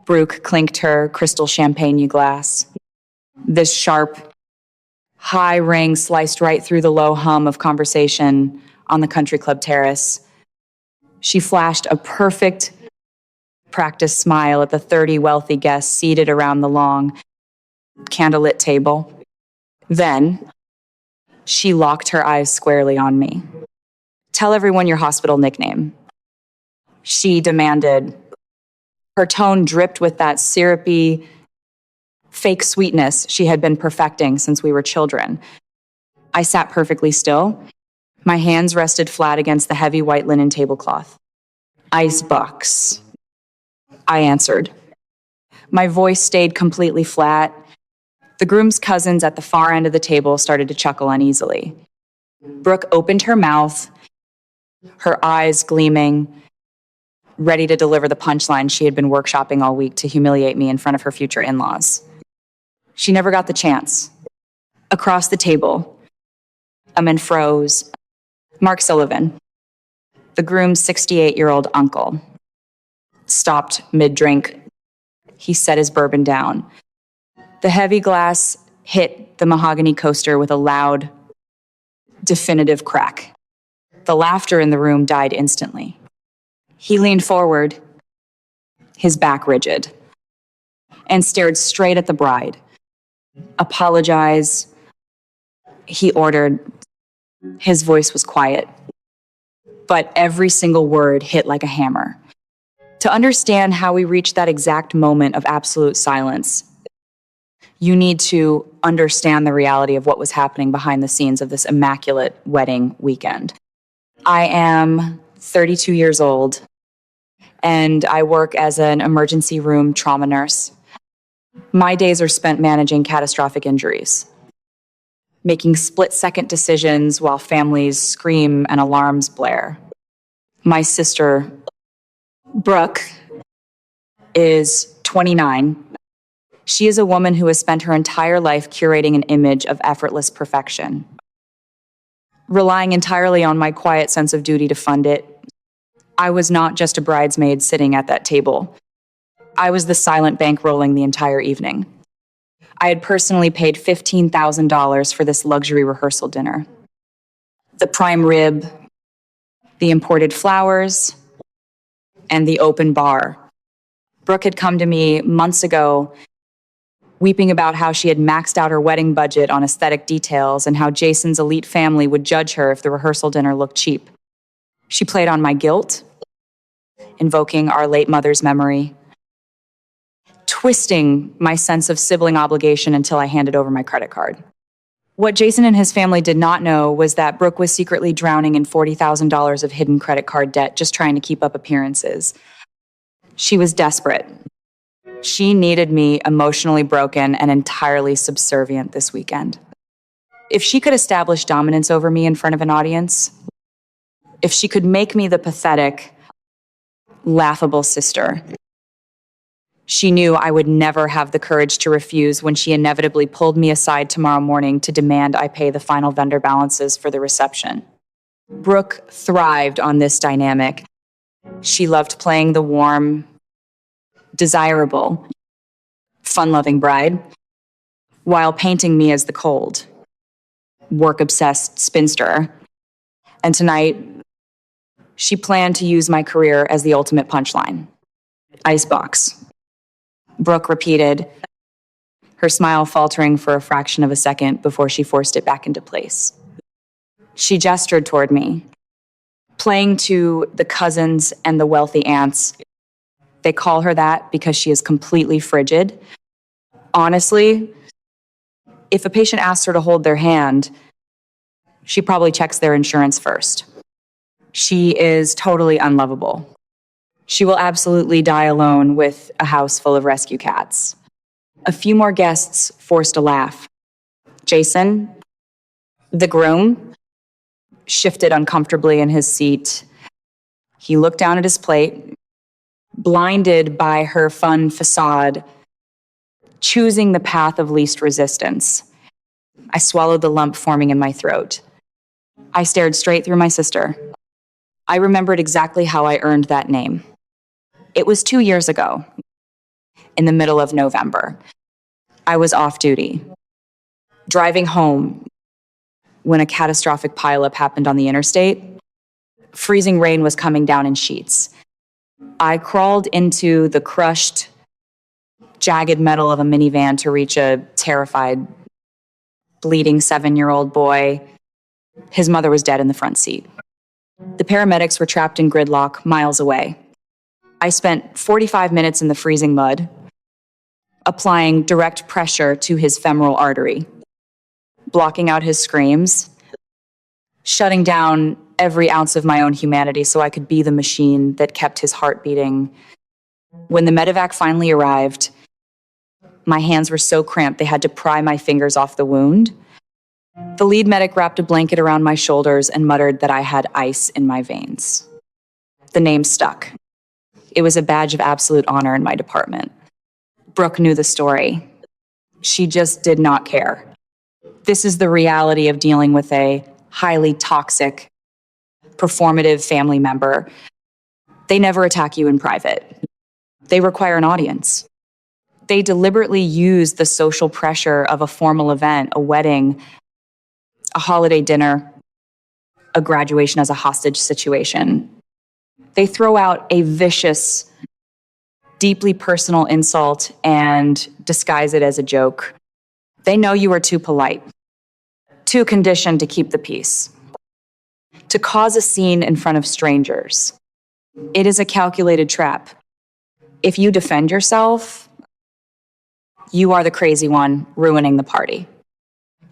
Brooke clinked her crystal champagne glass. This sharp, high ring sliced right through the low hum of conversation on the country club terrace. She flashed a perfect practice smile at the 30 wealthy guests seated around the long, candlelit table. Then, she locked her eyes squarely on me. "Tell everyone your hospital nickname," she demanded. Her tone dripped with that syrupy, fake sweetness she had been perfecting since we were children. I sat perfectly still. My hands rested flat against the heavy white linen tablecloth. "Icebox," I answered. My voice stayed completely flat. The groom's cousins at the far end of the table started to chuckle uneasily. Brooke opened her mouth, her eyes gleaming, ready to deliver the punchline she had been workshopping all week to humiliate me in front of her future in-laws. She never got the chance. Across the table, a man froze. Mark Sullivan, the groom's 68-year-old uncle, stopped mid-drink. He set his bourbon down. The heavy glass hit the mahogany coaster with a loud, definitive crack. The laughter in the room died instantly. He leaned forward, his back rigid, and stared straight at the bride. "Apologize," he ordered. His voice was quiet, but every single word hit like a hammer. To understand how we reached that exact moment of absolute silence, you need to understand the reality of what was happening behind the scenes of this immaculate wedding weekend. I am 32 years old, and I work as an emergency room trauma nurse. My days are spent managing catastrophic injuries, making split-second decisions while families scream and alarms blare. My sister, Brooke, is 29. She is a woman who has spent her entire life curating an image of effortless perfection, relying entirely on my quiet sense of duty to fund it. I was not just a bridesmaid sitting at that table. I was the silent bankrolling the entire evening. I had personally paid $15,000 for this luxury rehearsal dinner. The prime rib, the imported flowers, and the open bar. Brooke had come to me months ago, weeping about how she had maxed out her wedding budget on aesthetic details and how Jason's elite family would judge her if the rehearsal dinner looked cheap. She played on my guilt, invoking our late mother's memory, twisting my sense of sibling obligation until I handed over my credit card. What Jason and his family did not know was that Brooke was secretly drowning in $40,000 of hidden credit card debt just trying to keep up appearances. She was desperate. She needed me emotionally broken and entirely subservient this weekend. If she could establish dominance over me in front of an audience, if she could make me the pathetic, laughable sister, she knew I would never have the courage to refuse when she inevitably pulled me aside tomorrow morning to demand I pay the final vendor balances for the reception. Brooke thrived on this dynamic. She loved playing the warm, desirable, fun-loving bride, while painting me as the cold, work-obsessed spinster. And tonight, she planned to use my career as the ultimate punchline. "Icebox," Brooke repeated, her smile faltering for a fraction of a second before she forced it back into place. She gestured toward me, playing to the cousins and the wealthy aunts. They call her that because she is completely frigid. Honestly, if a patient asks her to hold their hand, she probably checks their insurance first. She is totally unlovable. She will absolutely die alone with a house full of rescue cats. A few more guests forced a laugh. Jason, the groom, shifted uncomfortably in his seat. He looked down at his plate, blinded by her fun facade, choosing the path of least resistance. I swallowed the lump forming in my throat. I stared straight through my sister. I remembered exactly how I earned that name. It was 2 years ago. in the middle of November. I was off duty, driving home when a catastrophic pileup happened on the interstate. Freezing rain was coming down in sheets. I crawled into the crushed, jagged metal of a minivan to reach a terrified, bleeding 7-year-old boy. His mother was dead in the front seat. The paramedics were trapped in gridlock miles away. I spent 45 minutes in the freezing mud, applying direct pressure to his femoral artery, blocking out his screams, shutting down every ounce of my own humanity so I could be the machine that kept his heart beating. When the medevac finally arrived, my hands were so cramped they had to pry my fingers off the wound. The lead medic wrapped a blanket around my shoulders and muttered that I had ice in my veins. The name stuck. It was a badge of absolute honor in my department. Brooke knew the story. She just did not care. This is the reality of dealing with a highly toxic, performative family member. They never attack you in private. They require an audience. They deliberately use the social pressure of a formal event, a wedding, a holiday dinner, a graduation as a hostage situation. They throw out a vicious, deeply personal insult and disguise it as a joke. They know you are too polite, too conditioned to keep the peace, to cause a scene in front of strangers. It is a calculated trap. If you defend yourself, you are the crazy one ruining the party.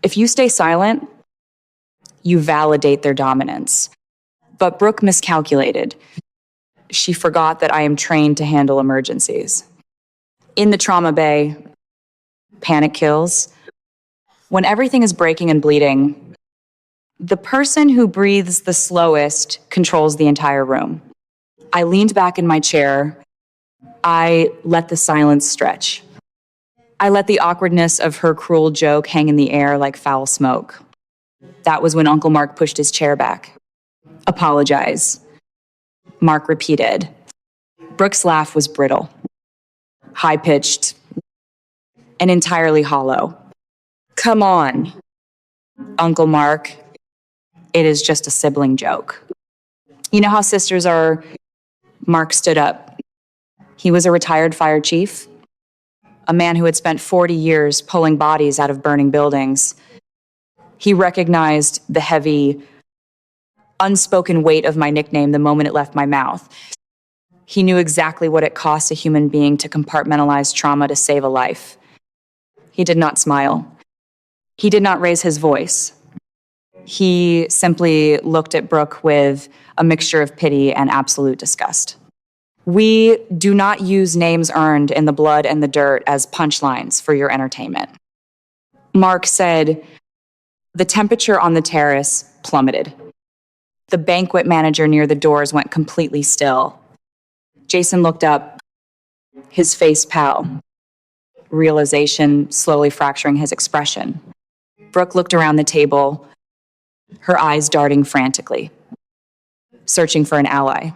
If you stay silent, you validate their dominance. But Brooke miscalculated. She forgot that I am trained to handle emergencies. In the trauma bay, panic kills. When everything is breaking and bleeding, the person who breathes the slowest controls the entire room. I leaned back in my chair. I let the silence stretch. I let the awkwardness of her cruel joke hang in the air like foul smoke. That was when Uncle Mark pushed his chair back. Apologize. Mark repeated. Brooke's laugh was brittle, high-pitched, and entirely hollow. Come on, Uncle Mark. It is just a sibling joke. You know how sisters are? Mark stood up. He was a retired fire chief, a man who had spent 40 years pulling bodies out of burning buildings. He recognized the heavy, unspoken weight of my nickname the moment it left my mouth. He knew exactly what it costs a human being to compartmentalize trauma to save a life. He did not smile. He did not raise his voice. He simply looked at Brooke with a mixture of pity and absolute disgust. We do not use names earned in the blood and the dirt as punchlines for your entertainment. Mark said, the temperature on the terrace plummeted. The banquet manager near the doors went completely still. Jason looked up, his face pale, realization slowly fracturing his expression. Brooke looked around the table, her eyes darting frantically, searching for an ally.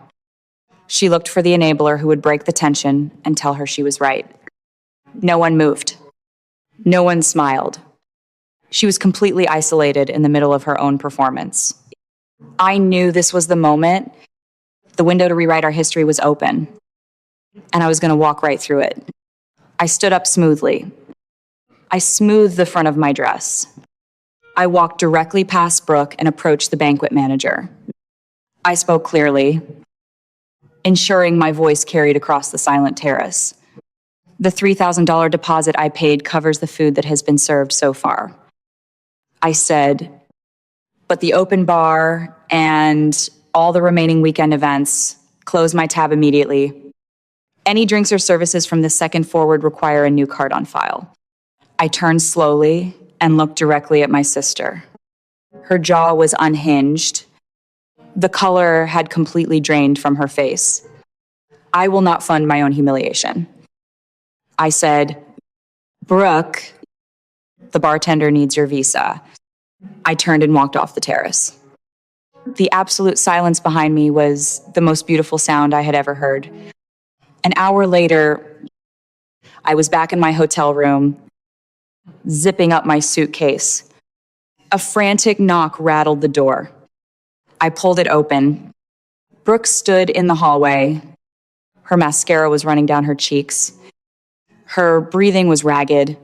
She looked for the enabler who would break the tension and tell her she was right. No one moved. No one smiled. She was completely isolated in the middle of her own performance. I knew this was the moment. The window to rewrite our history was open, and I was going to walk right through it. I stood up smoothly. I smoothed the front of my dress. I walked directly past Brooke and approached the banquet manager. I spoke clearly, ensuring my voice carried across the silent terrace. The $3,000 deposit I paid covers the food that has been served so far. I said, but the open bar and all the remaining weekend events, close my tab immediately. Any drinks or services from the second forward require a new card on file. I turned slowly and looked directly at my sister. Her jaw was unhinged. The color had completely drained from her face. I will not fund my own humiliation. I said, Brooke, the bartender needs your visa. I turned and walked off the terrace. The absolute silence behind me was the most beautiful sound I had ever heard. An hour later, I was back in my hotel room, zipping up my suitcase. A frantic knock rattled the door. I pulled it open. Brooke stood in the hallway. Her mascara was running down her cheeks. Her breathing was ragged.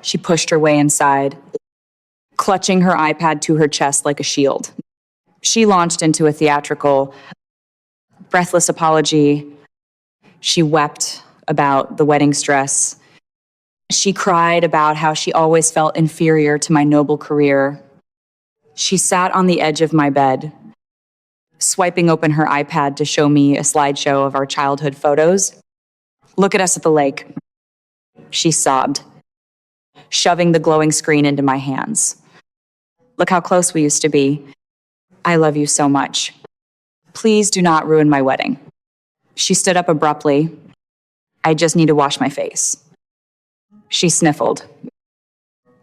She pushed her way inside, clutching her iPad to her chest like a shield. She launched into a theatrical, breathless apology. She wept about the wedding stress. She cried about how she always felt inferior to my noble career. She sat on the edge of my bed, swiping open her iPad to show me a slideshow of our childhood photos. "Look at us at the lake," she sobbed, shoving the glowing screen into my hands. "Look how close we used to be. I love you so much. Please do not ruin my wedding." She stood up abruptly. "I just need to wash my face." She sniffled,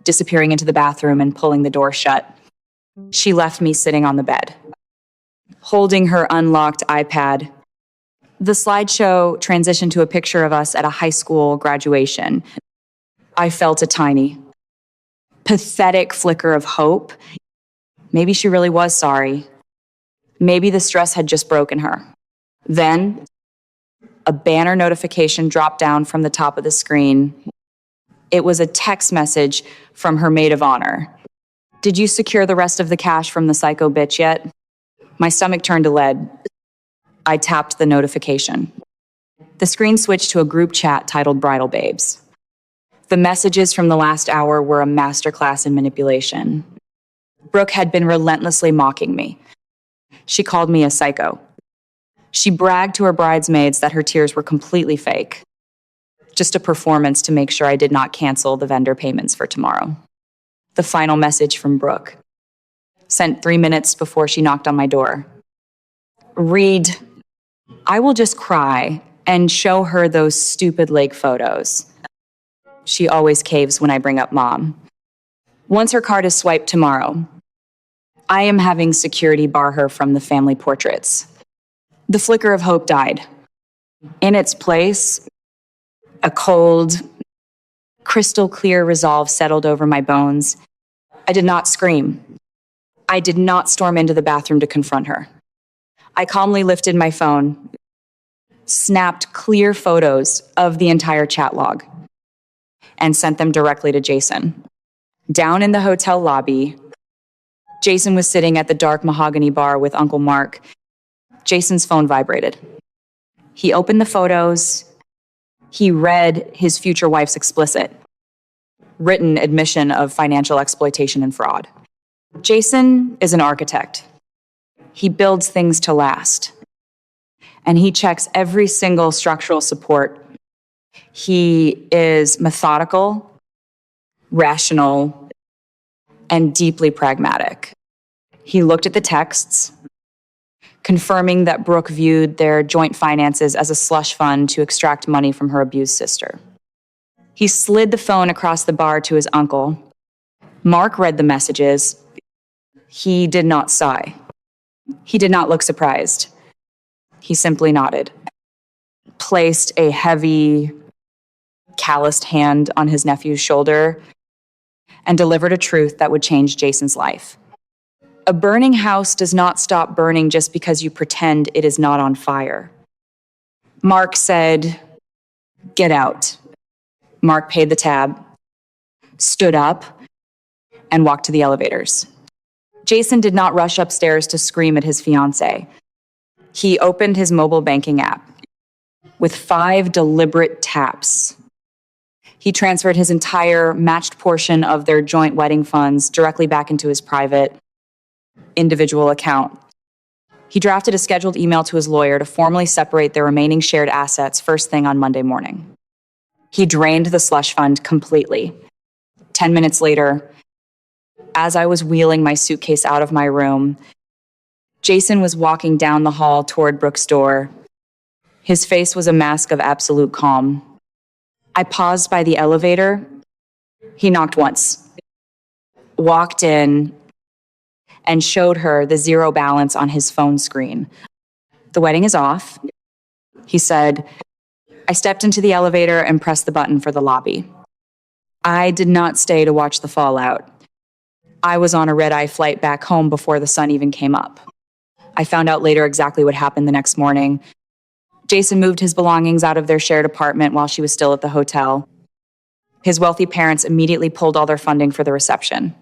disappearing into the bathroom and pulling the door shut. She left me sitting on the bed, holding her unlocked iPad. The slideshow transitioned to a picture of us at a high school graduation. I felt a tiny, pathetic flicker of hope. Maybe she really was sorry. Maybe the stress had just broken her. Then, a banner notification dropped down from the top of the screen. It was a text message from her maid of honor. "Did you secure the rest of the cash from the psycho bitch yet?" My stomach turned to lead. I tapped the notification. The screen switched to a group chat titled Bridal Babes. The messages from the last hour were a masterclass in manipulation. Brooke had been relentlessly mocking me. She called me a psycho. She bragged to her bridesmaids that her tears were completely fake, just a performance to make sure I did not cancel the vendor payments for tomorrow. The final message from Brooke, sent 3 minutes before she knocked on my door. "Read, I will just cry and show her those stupid lake photos. She always caves when I bring up mom. Once her card is swiped tomorrow, I am having security bar her from the family portraits." The flicker of hope died. In its place, a cold, crystal clear resolve settled over my bones. I did not scream. I did not storm into the bathroom to confront her. I calmly lifted my phone, snapped clear photos of the entire chat log, and sent them directly to Jason. Down in the hotel lobby, Jason was sitting at the dark mahogany bar with Uncle Mark. Jason's phone vibrated. He opened the photos. He read his future wife's explicit, written admission of financial exploitation and fraud. Jason is an architect. He builds things to last. And he checks every single structural support. He is methodical, rational, and deeply pragmatic. He looked at the texts, confirming that Brooke viewed their joint finances as a slush fund to extract money from her abused sister. He slid the phone across the bar to his uncle. Mark read the messages. He did not sigh. He did not look surprised. He simply nodded, placed a heavy, calloused hand on his nephew's shoulder, and delivered a truth that would change Jason's life. A burning house does not stop burning just because you pretend it is not on fire. Mark said, "Get out." Mark paid the tab, stood up, and walked to the elevators. Jason did not rush upstairs to scream at his fiancée. He opened his mobile banking app. With 5 deliberate taps, he transferred his entire matched portion of their joint wedding funds directly back into his private, individual account. He drafted a scheduled email to his lawyer to formally separate their remaining shared assets first thing on Monday morning. He drained the slush fund completely. 10 minutes later, as I was wheeling my suitcase out of my room, Jason was walking down the hall toward Brooke's door. His face was a mask of absolute calm. I paused by the elevator. He knocked once, walked in, and showed her the zero balance on his phone screen. "The wedding is off," he said. I stepped into the elevator and pressed the button for the lobby. I did not stay to watch the fallout. I was on a red-eye flight back home before the sun even came up. I found out later exactly what happened the next morning. Jason moved his belongings out of their shared apartment while she was still at the hotel. His wealthy parents immediately pulled all their funding for the reception.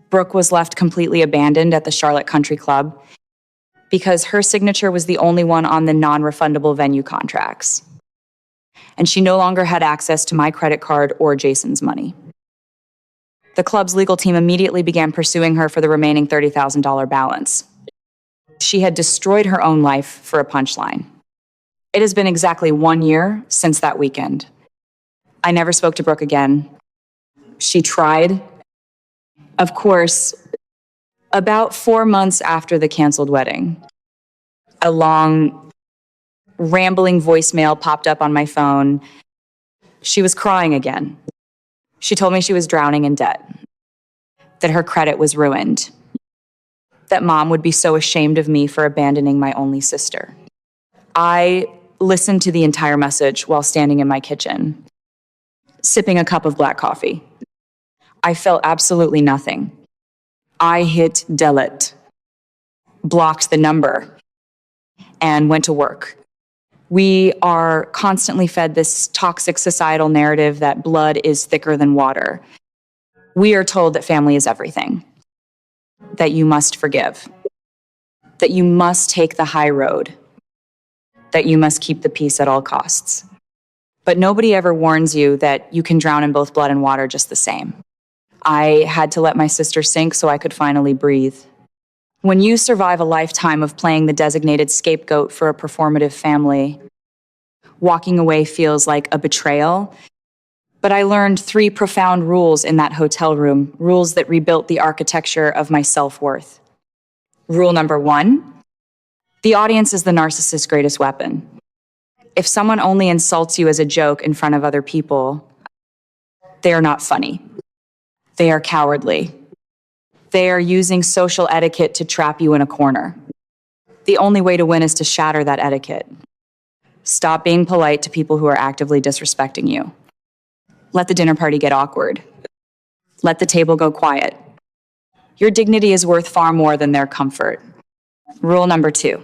Brooke was left completely abandoned at the Charlotte Country Club because her signature was the only one on the non-refundable venue contracts. And she no longer had access to my credit card or Jason's money. The club's legal team immediately began pursuing her for the remaining $30,000 balance. She had destroyed her own life for a punchline. It has been exactly 1 year since that weekend. I never spoke to Brooke again. She tried. Of course, about 4 months after the canceled wedding, a long, rambling voicemail popped up on my phone. She was crying again. She told me she was drowning in debt, that her credit was ruined, that mom would be so ashamed of me for abandoning my only sister. I listened to the entire message while standing in my kitchen, sipping a cup of black coffee. I felt absolutely nothing. I hit delete, blocked the number, and went to work. We are constantly fed this toxic societal narrative that blood is thicker than water. We are told that family is everything, that you must forgive, that you must take the high road, that you must keep the peace at all costs. But nobody ever warns you that you can drown in both blood and water just the same. I had to let my sister sink so I could finally breathe. When you survive a lifetime of playing the designated scapegoat for a performative family, walking away feels like a betrayal. But I learned 3 profound rules in that hotel room, rules that rebuilt the architecture of my self-worth. Rule number 1, the audience is the narcissist's greatest weapon. If someone only insults you as a joke in front of other people, they are not funny. They are cowardly. They are using social etiquette to trap you in a corner. The only way to win is to shatter that etiquette. Stop being polite to people who are actively disrespecting you. Let the dinner party get awkward. Let the table go quiet. Your dignity is worth far more than their comfort. Rule number 2,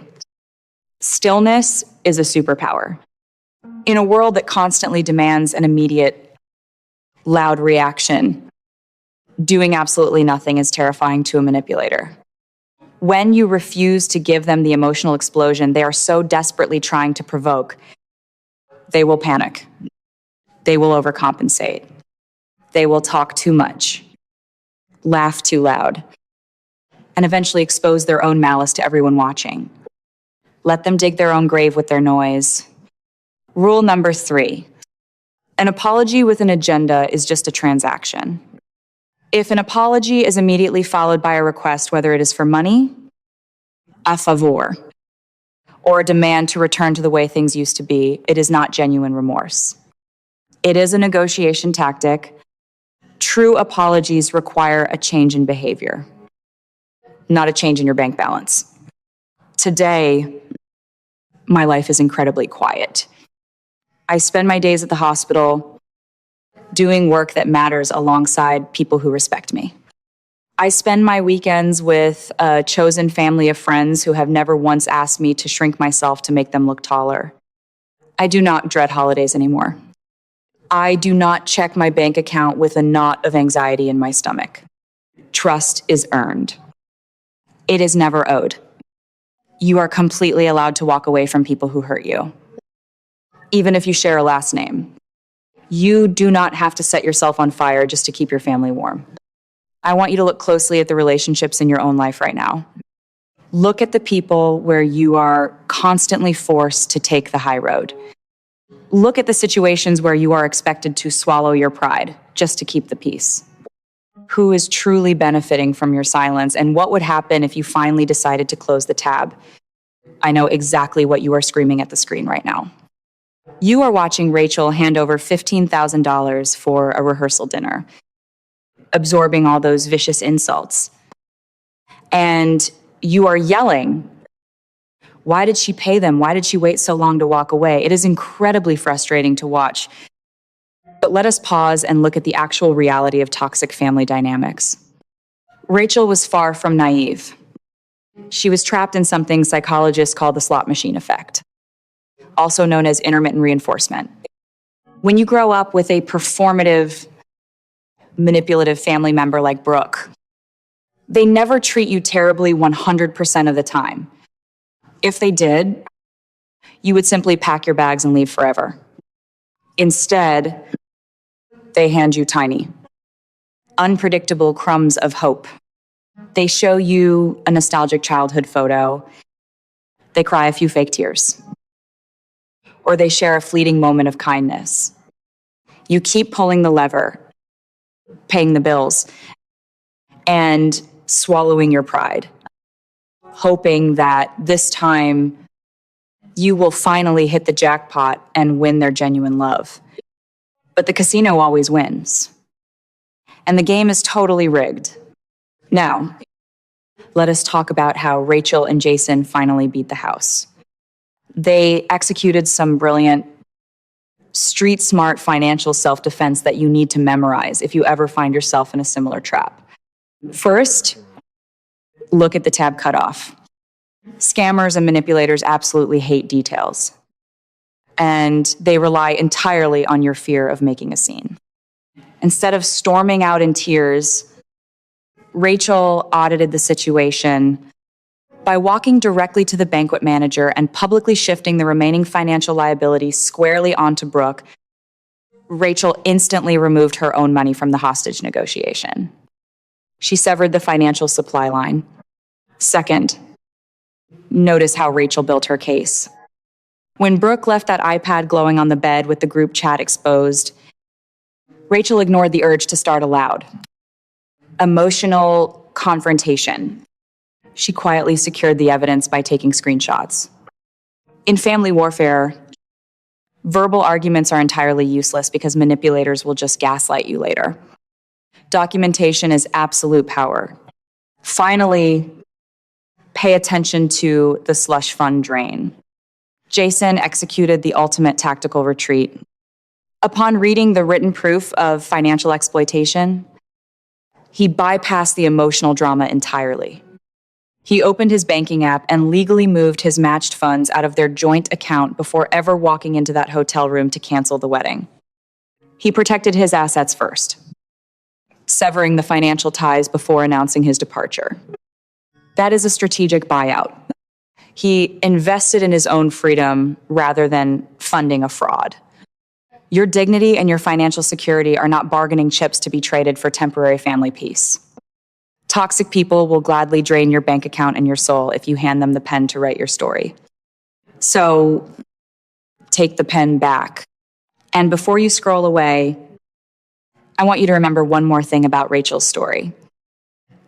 stillness is a superpower. In a world that constantly demands an immediate, loud reaction, doing absolutely nothing is terrifying to a manipulator. When you refuse to give them the emotional explosion they are so desperately trying to provoke, they will panic. They will overcompensate. They will talk too much, laugh too loud, and eventually expose their own malice to everyone watching. Let them dig their own grave with their noise. Rule number 3, an apology with an agenda is just a transaction. If an apology is immediately followed by a request, whether it is for money, a favor, or a demand to return to the way things used to be, it is not genuine remorse. It is a negotiation tactic. True apologies require a change in behavior, not a change in your bank balance. Today, my life is incredibly quiet. I spend my days at the hospital doing work that matters alongside people who respect me. I spend my weekends with a chosen family of friends who have never once asked me to shrink myself to make them look taller. I do not dread holidays anymore. I do not check my bank account with a knot of anxiety in my stomach. Trust is earned. It is never owed. You are completely allowed to walk away from people who hurt you, even if you share a last name. You do not have to set yourself on fire just to keep your family warm. I want you to look closely at the relationships in your own life right now. Look at the people where you are constantly forced to take the high road. Look at the situations where you are expected to swallow your pride just to keep the peace. Who is truly benefiting from your silence, and what would happen if you finally decided to close the tab? I know exactly what you are screaming at the screen right now. You are watching Rachel hand over $15,000 for a rehearsal dinner, absorbing all those vicious insults. And you are yelling Why did she pay them? Why did she wait so long to walk away? It is incredibly frustrating to watch. But let us pause and look at the actual reality of toxic family dynamics. Rachel was far from naive. She was trapped in something psychologists call the slot machine effect, also known as intermittent reinforcement. When you grow up with a performative, manipulative family member like Brooke, they never treat you terribly 100% of the time. If they did, you would simply pack your bags and leave forever. Instead, they hand you tiny, unpredictable crumbs of hope. They show you a nostalgic childhood photo. They cry a few fake tears. Or they share a fleeting moment of kindness. You keep pulling the lever, paying the bills, and swallowing your pride, hoping that this time you will finally hit the jackpot and win their genuine love. But the casino always wins. And the game is totally rigged. Now, let us talk about how Rachel and Jason finally beat the house. They executed some brilliant, street-smart financial self-defense that you need to memorize if you ever find yourself in a similar trap. First, look at the tab cutoff. Scammers and manipulators absolutely hate details, and they rely entirely on your fear of making a scene. Instead of storming out in tears, Rachel audited the situation by walking directly to the banquet manager and publicly shifting the remaining financial liabilities squarely onto Brooke. Rachel instantly removed her own money from the hostage negotiation. She severed the financial supply line. Second, notice how Rachel built her case. When Brooke left that iPad glowing on the bed with the group chat exposed, Rachel ignored the urge to start aloud. Emotional confrontation. She quietly secured the evidence by taking screenshots. In family warfare, verbal arguments are entirely useless because manipulators will just gaslight you later. Documentation is absolute power. Finally, pay attention to the slush fund drain. Jason executed the ultimate tactical retreat. Upon reading the written proof of financial exploitation, he bypassed the emotional drama entirely. He opened his banking app and legally moved his matched funds out of their joint account before ever walking into that hotel room to cancel the wedding. He protected his assets first, severing the financial ties before announcing his departure. That is a strategic buyout. He invested in his own freedom rather than funding a fraud. Your dignity and your financial security are not bargaining chips to be traded for temporary family peace. Toxic people will gladly drain your bank account and your soul if you hand them the pen to write your story. So take the pen back. And before you scroll away, I want you to remember one more thing about Rachel's story.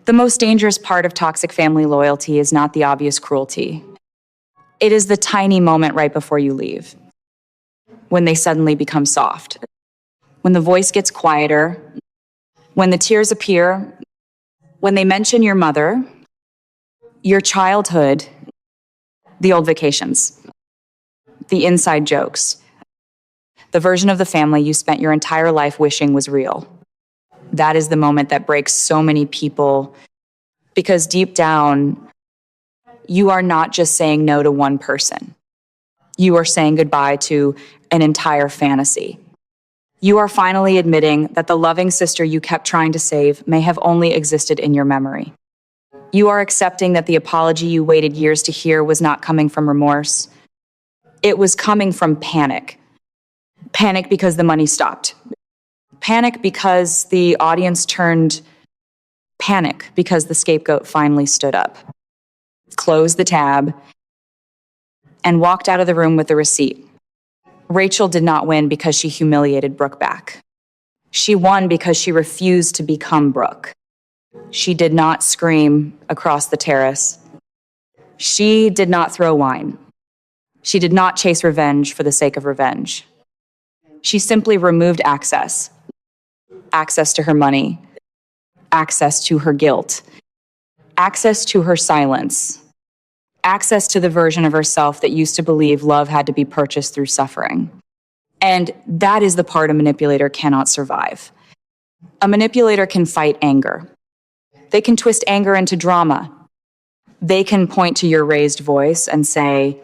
The most dangerous part of toxic family loyalty is not the obvious cruelty. It is the tiny moment right before you leave, when they suddenly become soft, when the voice gets quieter, when the tears appear, when they mention your mother, your childhood, the old vacations, the inside jokes, the version of the family you spent your entire life wishing was real. That is the moment that breaks so many people, because deep down, you are not just saying no to one person. You are saying goodbye to an entire fantasy. You are finally admitting that the loving sister you kept trying to save may have only existed in your memory. You are accepting that the apology you waited years to hear was not coming from remorse. It was coming from panic. Panic because the money stopped. Panic because the audience turned. Panic because the scapegoat finally stood up, closed the tab, and walked out of the room with the receipt. Rachel did not win because she humiliated Brooke back. She won because she refused to become Brooke. She did not scream across the terrace. She did not throw wine. She did not chase revenge for the sake of revenge. She simply removed access to her money, access to her guilt, access to her silence, access to the version of herself that used to believe love had to be purchased through suffering. And that is the part a manipulator cannot survive. A manipulator can fight anger. They can twist anger into drama. They can point to your raised voice and say,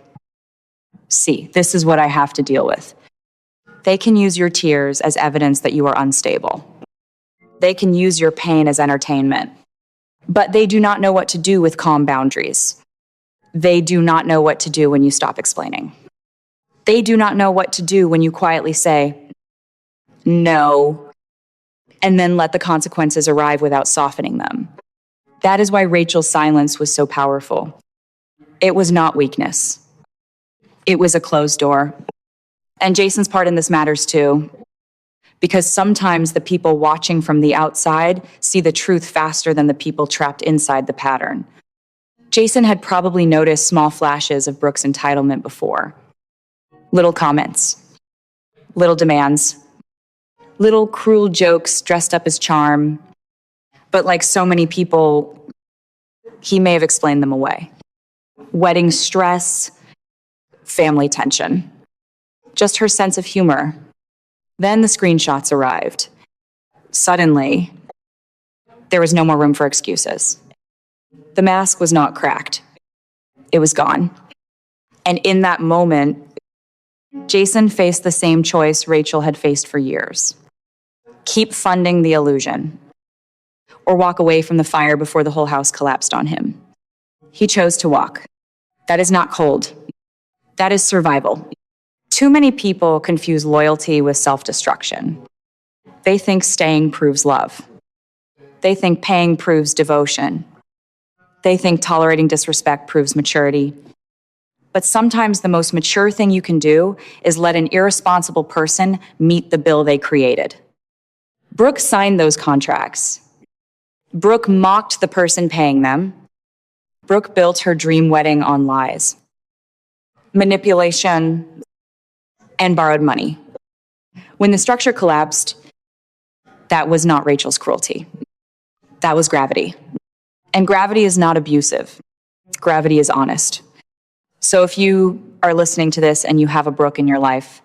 see, this is what I have to deal with. They can use your tears as evidence that you are unstable. They can use your pain as entertainment. But they do not know what to do with calm boundaries. They do not know what to do when you stop explaining. They do not know what to do when you quietly say, no, and then let the consequences arrive without softening them. That is why Rachel's silence was so powerful. It was not weakness. It was a closed door. And Jason's part in this matters too, because sometimes the people watching from the outside see the truth faster than the people trapped inside the pattern. Jason had probably noticed small flashes of Brooke's entitlement before. Little comments, little demands, little cruel jokes dressed up as charm. But like so many people, he may have explained them away. Wedding stress, family tension, just her sense of humor. Then the screenshots arrived. Suddenly, there was no more room for excuses. The mask was not cracked. It was gone. And in that moment, Jason faced the same choice Rachel had faced for years. Keep funding the illusion, or walk away from the fire before the whole house collapsed on him. He chose to walk. That is not cold. That is survival. Too many people confuse loyalty with self-destruction. They think staying proves love. They think paying proves devotion. They think tolerating disrespect proves maturity. But sometimes the most mature thing you can do is let an irresponsible person meet the bill they created. Brooke signed those contracts. Brooke mocked the person paying them. Brooke built her dream wedding on lies, manipulation, and borrowed money. When the structure collapsed, that was not Rachel's cruelty. That was gravity. And gravity is not abusive. Gravity is honest. So if you are listening to this and you have a Brooke in your life,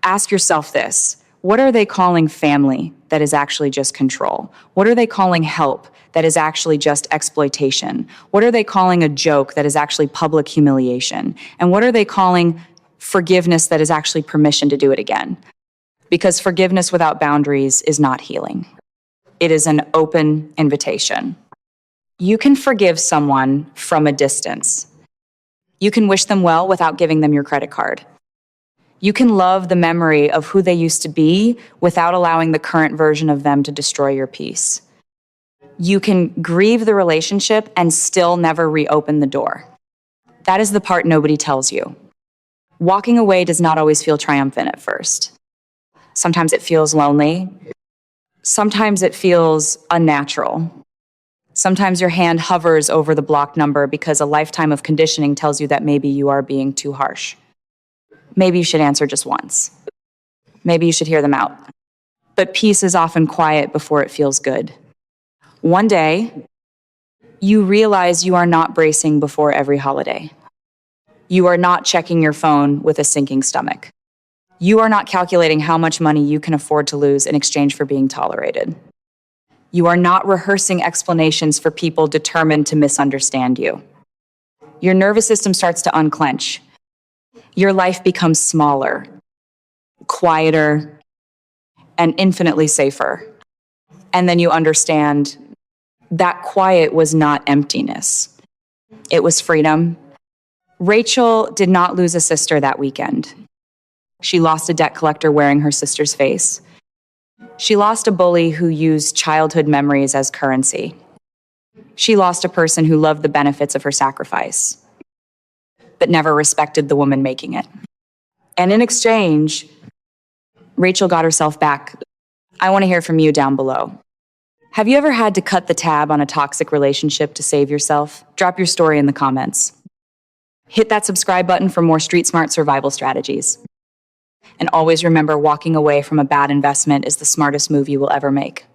ask yourself this. What are they calling family that is actually just control? What are they calling help that is actually just exploitation? What are they calling a joke that is actually public humiliation? And what are they calling forgiveness that is actually permission to do it again? Because forgiveness without boundaries is not healing. It is an open invitation. You can forgive someone from a distance. You can wish them well without giving them your credit card. You can love the memory of who they used to be without allowing the current version of them to destroy your peace. You can grieve the relationship and still never reopen the door. That is the part nobody tells you. Walking away does not always feel triumphant at first. Sometimes it feels lonely. Sometimes it feels unnatural. Sometimes your hand hovers over the block number because a lifetime of conditioning tells you that maybe you are being too harsh. Maybe you should answer just once. Maybe you should hear them out. But peace is often quiet before it feels good. One day, you realize you are not bracing before every holiday. You are not checking your phone with a sinking stomach. You are not calculating how much money you can afford to lose in exchange for being tolerated. You are not rehearsing explanations for people determined to misunderstand you. Your nervous system starts to unclench. Your life becomes smaller, quieter, and infinitely safer. And then you understand that quiet was not emptiness. It was freedom. Rachel did not lose a sister that weekend. She lost a debt collector wearing her sister's face. She lost a bully who used childhood memories as currency. She lost a person who loved the benefits of her sacrifice, but never respected the woman making it. And in exchange, Rachel got herself back. I want to hear from you down below. Have you ever had to cut the tab on a toxic relationship to save yourself? Drop your story in the comments. Hit that subscribe button for more street smart survival strategies. And always remember, walking away from a bad investment is the smartest move you will ever make.